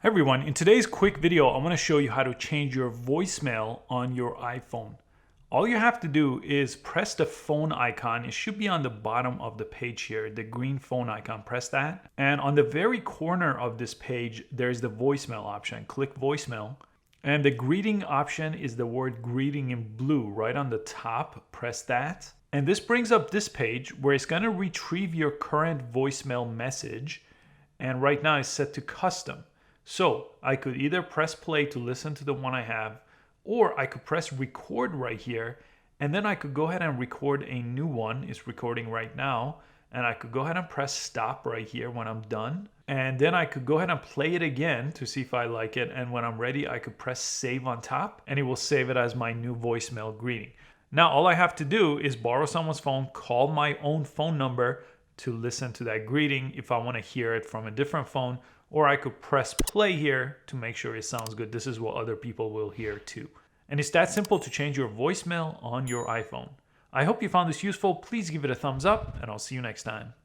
Hi everyone, in today's quick video, I want to show you how to change your voicemail on your iPhone. All you have to do is press the phone icon. It should be on the bottom of the page here, the green phone icon. Press that. And on the very corner of this page, there's the voicemail option. Click voicemail. And the greeting option is the word greeting in blue right on the top. Press that. And this brings up this page where it's going to retrieve your current voicemail message. And right now it's set to custom. So I could either press play to listen to the one I have, or I could press record right here, and then I could go ahead and record a new one. It's recording right now, and I could go ahead and press stop right here when I'm done. And then I could go ahead and play it again to see if I like it, and when I'm ready, I could press save on top, and it will save it as my new voicemail greeting. Now all I have to do is borrow someone's phone, call my own phone number to listen to that greeting if I want to hear it from a different phone, or I could press play here to make sure it sounds good. This is what other people will hear too. And it's that simple to change your voicemail on your iPhone. I hope you found this useful. Please give it a thumbs up, and I'll see you next time.